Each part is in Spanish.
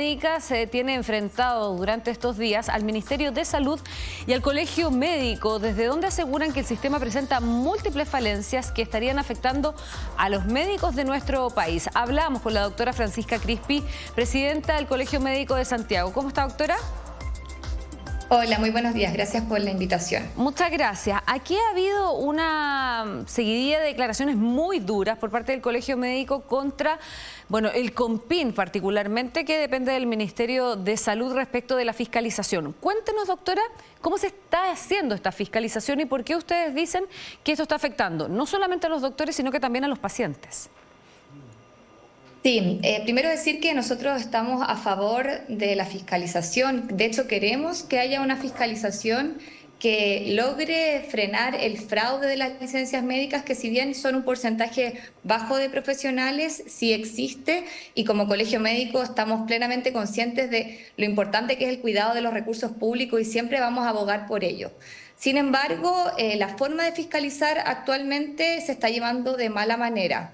Médica se tiene enfrentado durante estos días al Ministerio de Salud y al Colegio Médico, desde donde aseguran que el sistema presenta múltiples falencias que estarían afectando a los médicos de nuestro país. Hablamos con la doctora Francisca Crispi, presidenta del Colegio Médico de Santiago. ¿Cómo está, doctora? Hola, muy buenos días. Gracias por la invitación. Muchas gracias. Aquí ha habido una seguidilla de declaraciones muy duras por parte del Colegio Médico contra, el CONPIN particularmente, que depende del Ministerio de Salud respecto de la fiscalización. Cuéntenos, doctora, cómo se está haciendo esta fiscalización y por qué ustedes dicen que esto está afectando no solamente a los doctores, sino que también a los pacientes. Sí, primero decir que nosotros estamos a favor de la fiscalización. De hecho, queremos que haya una fiscalización que logre frenar el fraude de las licencias médicas, que si bien son un porcentaje bajo de profesionales, sí existe, y como colegio médico estamos plenamente conscientes de lo importante que es el cuidado de los recursos públicos y siempre vamos a abogar por ello. Sin embargo, la forma de fiscalizar actualmente se está llevando de mala manera.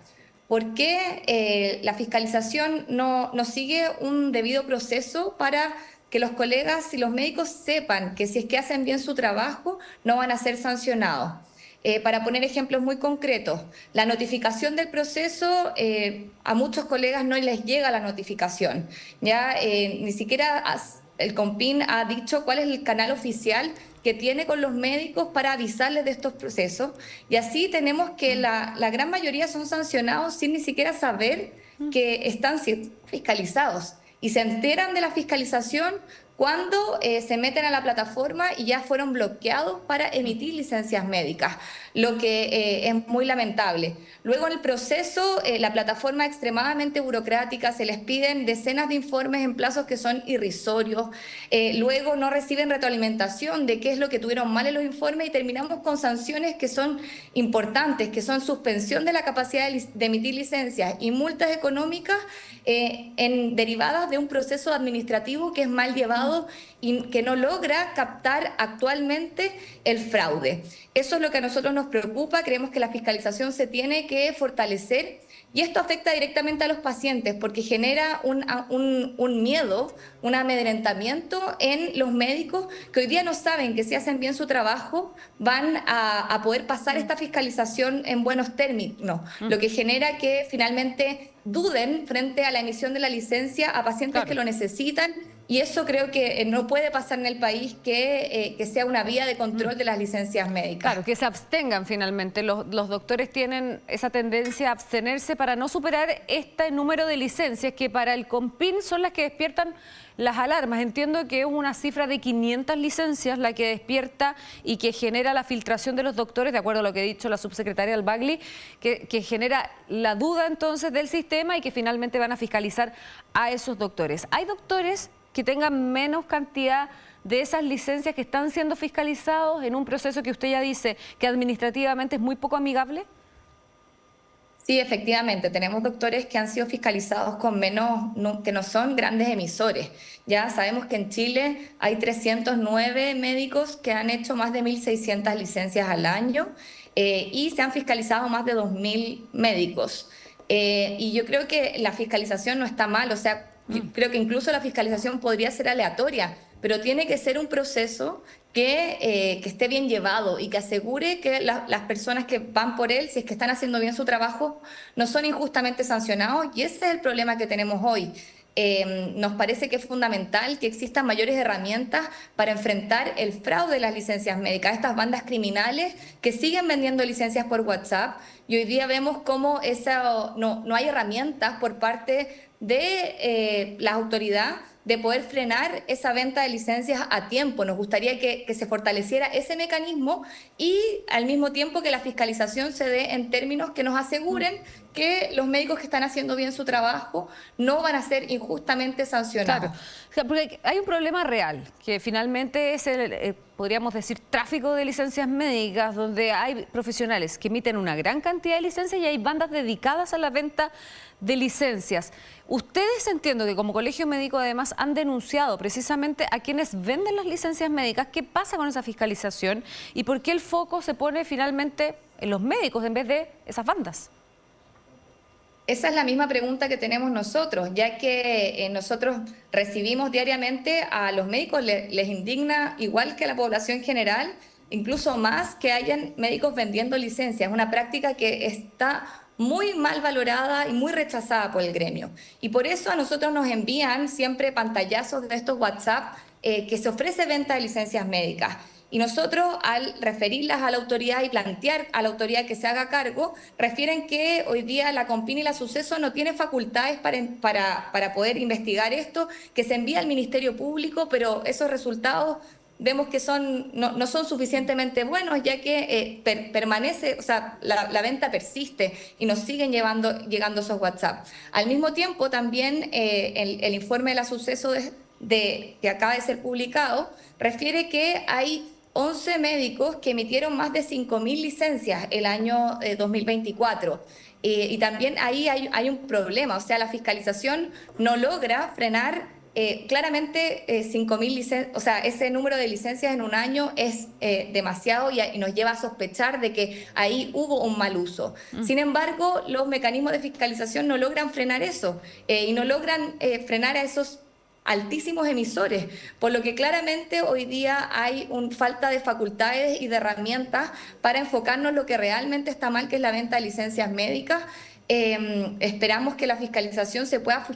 ¿Por qué la fiscalización no sigue un debido proceso para que los colegas y los médicos sepan que si es que hacen bien su trabajo no van a ser sancionados? Para poner ejemplos muy concretos, la notificación del proceso, a muchos colegas no les llega la notificación. Ya ni siquiera el CONPIN ha dicho cuál es el canal oficial que tiene con los médicos para avisarles de estos procesos, y así tenemos que la gran mayoría son sancionados sin ni siquiera saber que están siendo fiscalizados, y se enteran de la fiscalización cuando se meten a la plataforma y ya fueron bloqueados para emitir licencias médicas, lo que es muy lamentable. Luego en el proceso, la plataforma es extremadamente burocrática, se les piden decenas de informes en plazos que son irrisorios, luego no reciben retroalimentación de qué es lo que tuvieron mal en los informes y terminamos con sanciones que son importantes, que son suspensión de la capacidad de emitir licencias y multas económicas derivadas de un proceso administrativo que es mal llevado y que no logra captar actualmente el fraude. Eso es lo que a nosotros nos preocupa. Creemos que la fiscalización se tiene que fortalecer, y esto afecta directamente a los pacientes porque genera un miedo, un amedrentamiento en los médicos que hoy día no saben que si hacen bien su trabajo van a poder pasar esta fiscalización en buenos términos, lo que genera que finalmente duden frente a la emisión de la licencia a pacientes que lo necesitan. Y eso creo que no puede pasar en el país, que sea una vía de control de las licencias médicas. Claro, que se abstengan finalmente. Los doctores tienen esa tendencia a abstenerse para no superar este número de licencias que para el CONPIN son las que despiertan las alarmas. Entiendo que es una cifra de 500 licencias la que despierta y que genera la filtración de los doctores, de acuerdo a lo que ha dicho la subsecretaria Albagli, que genera la duda entonces del sistema y que finalmente van a fiscalizar a esos doctores. ¿Hay doctores que tengan menos cantidad de esas licencias que están siendo fiscalizados en un proceso que usted ya dice que administrativamente es muy poco amigable? Sí, efectivamente, tenemos doctores que han sido fiscalizados con menos, que no son grandes emisores. Ya sabemos que en Chile hay 309 médicos que han hecho más de 1.600 licencias al año, y se han fiscalizado más de 2.000 médicos. Y yo creo que la fiscalización no está mal, o sea, yo creo que incluso la fiscalización podría ser aleatoria, pero tiene que ser un proceso que esté bien llevado y que asegure que las personas que van por él, si es que están haciendo bien su trabajo, no son injustamente sancionados, y ese es el problema que tenemos hoy. Nos parece que es fundamental que existan mayores herramientas para enfrentar el fraude de las licencias médicas, estas bandas criminales que siguen vendiendo licencias por WhatsApp, y hoy día vemos cómo no hay herramientas por parte de la autoridad de poder frenar esa venta de licencias a tiempo. Nos gustaría que se fortaleciera ese mecanismo y al mismo tiempo que la fiscalización se dé en términos que nos aseguren que los médicos que están haciendo bien su trabajo no van a ser injustamente sancionados. Claro, o sea, porque hay un problema real, que finalmente es podríamos decir, tráfico de licencias médicas, donde hay profesionales que emiten una gran cantidad de licencias y hay bandas dedicadas a la venta de licencias. Ustedes, entiendo que como colegio médico además han denunciado precisamente a quienes venden las licencias médicas. ¿Qué pasa con esa fiscalización y por qué el foco se pone finalmente en los médicos en vez de esas bandas? Esa es la misma pregunta que tenemos nosotros, ya que nosotros recibimos diariamente a los médicos, les indigna, igual que a la población general, incluso más que hayan médicos vendiendo licencias. Es una práctica que está muy mal valorada y muy rechazada por el gremio. Y por eso a nosotros nos envían siempre pantallazos de estos WhatsApp que se ofrece venta de licencias médicas. Y nosotros, al referirlas a la autoridad y plantear a la autoridad que se haga cargo, refieren que hoy día la CONPIN y la Suceso no tienen facultades para poder investigar esto, que se envía al Ministerio Público, pero esos resultados vemos que no son suficientemente buenos, ya que permanece, o sea, la venta persiste y nos siguen llegando esos WhatsApp. Al mismo tiempo, también el informe de la Suceso que acaba de ser publicado refiere que hay 11 médicos que emitieron más de 5.000 licencias el año 2024. Y también ahí hay un problema, o sea, la fiscalización no logra frenar claramente 5.000 licencias, o sea, ese número de licencias en un año es demasiado y nos lleva a sospechar de que ahí hubo un mal uso. Sin embargo, los mecanismos de fiscalización no logran frenar eso y no logran frenar a esos altísimos emisores, por lo que claramente hoy día hay falta de facultades y de herramientas para enfocarnos en lo que realmente está mal, que es la venta de licencias médicas. Esperamos que la fiscalización se pueda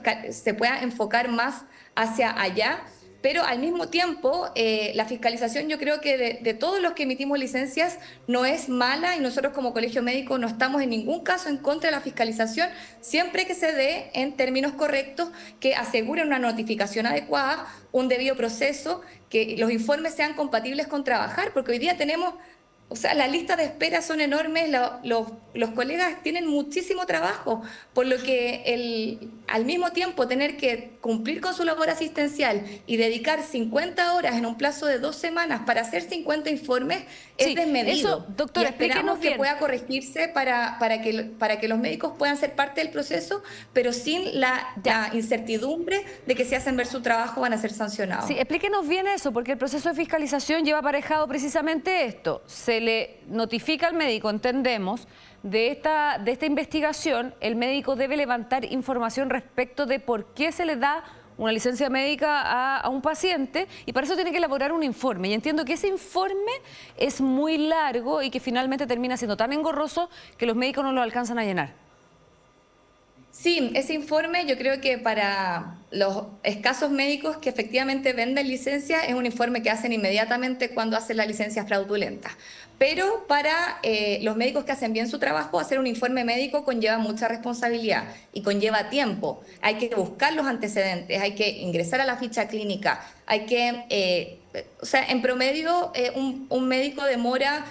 enfocar más hacia allá, pero al mismo tiempo la fiscalización, yo creo que de todos los que emitimos licencias no es mala, y nosotros como colegio médico no estamos en ningún caso en contra de la fiscalización, siempre que se dé en términos correctos, que aseguren una notificación adecuada, un debido proceso, que los informes sean compatibles con trabajar, porque hoy día tenemos... O sea, las listas de espera son enormes, los colegas tienen muchísimo trabajo, por lo que al mismo tiempo tener que cumplir con su labor asistencial y dedicar 50 horas en un plazo de 2 semanas para hacer 50 informes es desmedido. Eso, doctora, y esperamos que pueda corregirse para que los médicos puedan ser parte del proceso, pero sin la incertidumbre de que si hacen ver su trabajo van a ser sancionados. Sí, explíquenos bien eso, porque el proceso de fiscalización lleva aparejado precisamente esto. Se le notifica al médico, entendemos, de esta investigación, el médico debe levantar información respecto de por qué se le da una licencia médica a un paciente, y para eso tiene que elaborar un informe. Y entiendo que ese informe es muy largo y que finalmente termina siendo tan engorroso que los médicos no lo alcanzan a llenar. Sí, ese informe yo creo que para los escasos médicos que efectivamente venden licencia es un informe que hacen inmediatamente cuando hacen la licencia fraudulenta. Pero para los médicos que hacen bien su trabajo, hacer un informe médico conlleva mucha responsabilidad y conlleva tiempo. Hay que buscar los antecedentes, hay que ingresar a la ficha clínica, hay que, o sea, en promedio un médico demora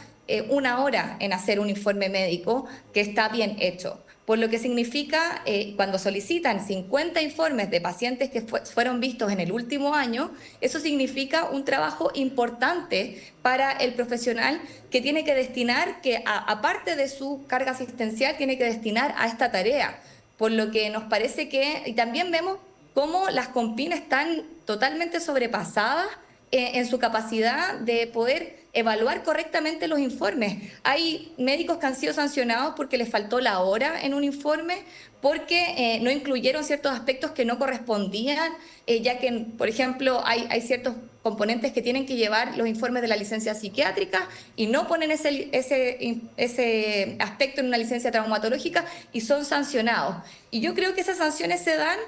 1 hora en hacer un informe médico que está bien hecho. Por lo que significa, cuando solicitan 50 informes de pacientes que fueron vistos en el último año, eso significa un trabajo importante para el profesional que tiene que destinar, que aparte de su carga asistencial, tiene que destinar a esta tarea. Por lo que nos parece que, y también vemos cómo las CONPIN están totalmente sobrepasadas en su capacidad de poder evaluar correctamente los informes. Hay médicos que han sido sancionados porque les faltó la hora en un informe, porque no incluyeron ciertos aspectos que no correspondían, ya que, por ejemplo, hay ciertos componentes que tienen que llevar los informes de la licencia psiquiátrica y no ponen ese aspecto en una licencia traumatológica y son sancionados. Y yo creo que esas sanciones se dan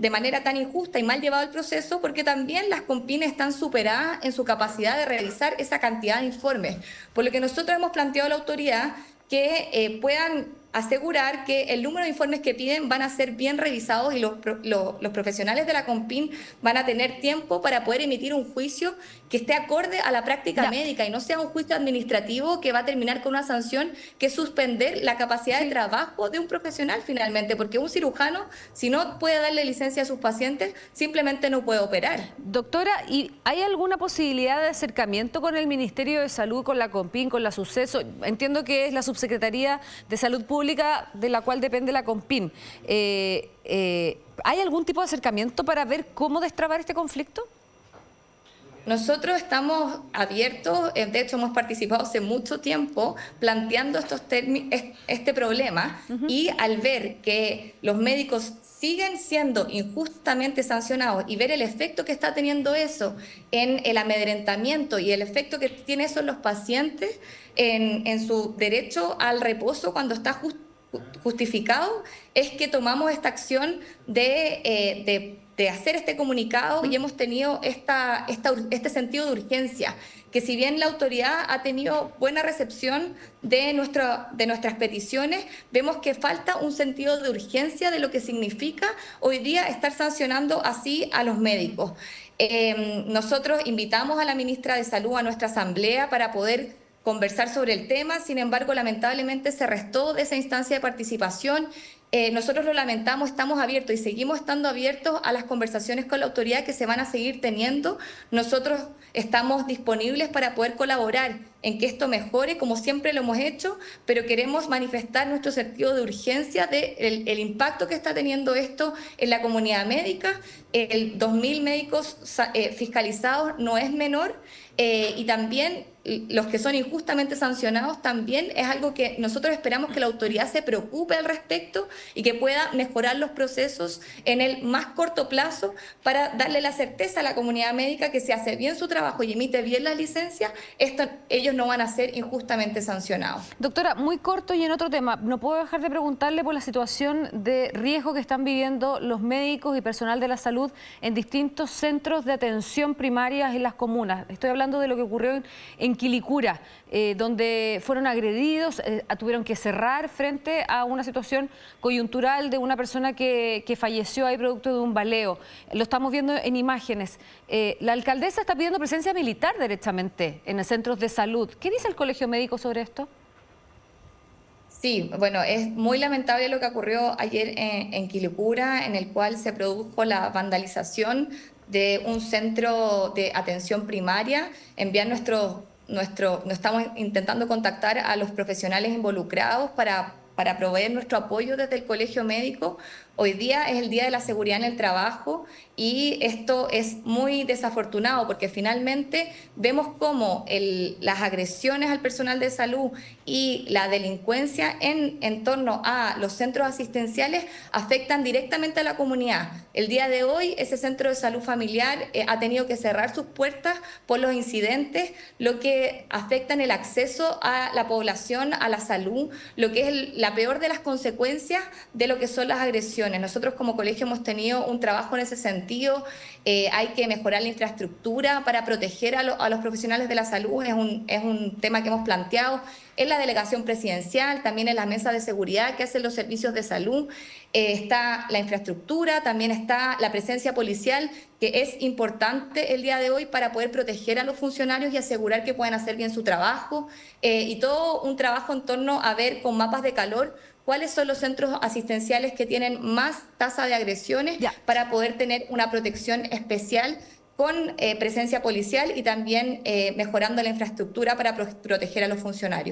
de manera tan injusta y mal llevado el proceso, porque también las CONPIN están superadas en su capacidad de realizar esa cantidad de informes. Por lo que nosotros hemos planteado a la autoridad que puedan asegurar que el número de informes que piden van a ser bien revisados y los profesionales de la CONPIN van a tener tiempo para poder emitir un juicio que esté acorde a la práctica médica y no sea un juicio administrativo que va a terminar con una sanción que es suspender la capacidad de trabajo de un profesional finalmente, porque un cirujano, si no puede darle licencia a sus pacientes, simplemente no puede operar. Doctora, ¿y hay alguna posibilidad de acercamiento con el Ministerio de Salud, con la CONPIN, con la Suceso? Entiendo que es la Subsecretaría de Salud Pública de la cual depende la CONPIN. ¿Hay algún tipo de acercamiento para ver cómo destrabar este conflicto? Nosotros estamos abiertos, de hecho hemos participado hace mucho tiempo planteando este problema y al ver que los médicos siguen siendo injustamente sancionados y ver el efecto que está teniendo eso en el amedrentamiento y el efecto que tiene eso en los pacientes, en su derecho al reposo cuando está justificado, es que tomamos esta acción de hacer este comunicado y hemos tenido este sentido de urgencia, que si bien la autoridad ha tenido buena recepción de nuestras peticiones, vemos que falta un sentido de urgencia de lo que significa hoy día estar sancionando así a los médicos. Nosotros invitamos a la ministra de Salud a nuestra asamblea para poder conversar sobre el tema, sin embargo, lamentablemente se restó de esa instancia de participación. Nosotros lo lamentamos, estamos abiertos y seguimos estando abiertos a las conversaciones con la autoridad que se van a seguir teniendo. Nosotros estamos disponibles para poder colaborar en que esto mejore, como siempre lo hemos hecho, pero queremos manifestar nuestro sentido de urgencia el impacto que está teniendo esto en la comunidad médica. El 2.000 médicos fiscalizados no es menor, y también los que son injustamente sancionados también es algo que nosotros esperamos que la autoridad se preocupe al respecto y que pueda mejorar los procesos en el más corto plazo para darle la certeza a la comunidad médica que si hace bien su trabajo y emite bien las licencias, ellos no van a ser injustamente sancionados. Doctora, muy corto y en otro tema, no puedo dejar de preguntarle por la situación de riesgo que están viviendo los médicos y personal de la salud en distintos centros de atención primaria en las comunas. Estoy hablando de lo que ocurrió en Quilicura, donde fueron agredidos, tuvieron que cerrar frente a una situación coyuntural de una persona que falleció ahí producto de un baleo. Lo estamos viendo en imágenes. La alcaldesa está pidiendo presencia militar derechamente en los centros de salud. ¿Qué dice el Colegio Médico sobre esto? Sí, bueno, es muy lamentable lo que ocurrió ayer en Quilicura, en el cual se produjo la vandalización de un centro de atención primaria. Nos estamos intentando contactar a los profesionales involucrados para proveer nuestro apoyo desde el Colegio Médico. Hoy día es el Día de la Seguridad en el Trabajo y esto es muy desafortunado porque finalmente vemos cómo las agresiones al personal de salud y la delincuencia en torno a los centros asistenciales afectan directamente a la comunidad. El día de hoy ese centro de salud familiar ha tenido que cerrar sus puertas por los incidentes, lo que afecta en el acceso a la población, a la salud, lo que es la peor de las consecuencias de lo que son las agresiones. Nosotros como colegio hemos tenido un trabajo en ese sentido. Hay que mejorar la infraestructura para proteger a los profesionales de la salud. Es un tema que hemos planteado en la delegación presidencial, también en la mesa de seguridad que hacen los servicios de salud. Está la infraestructura, también está la presencia policial, que es importante el día de hoy para poder proteger a los funcionarios y asegurar que puedan hacer bien su trabajo. Y todo un trabajo en torno a ver con mapas de calor cuáles son los centros asistenciales que tienen más tasa de agresiones para poder tener una protección especial con presencia policial y también mejorando la infraestructura para proteger a los funcionarios.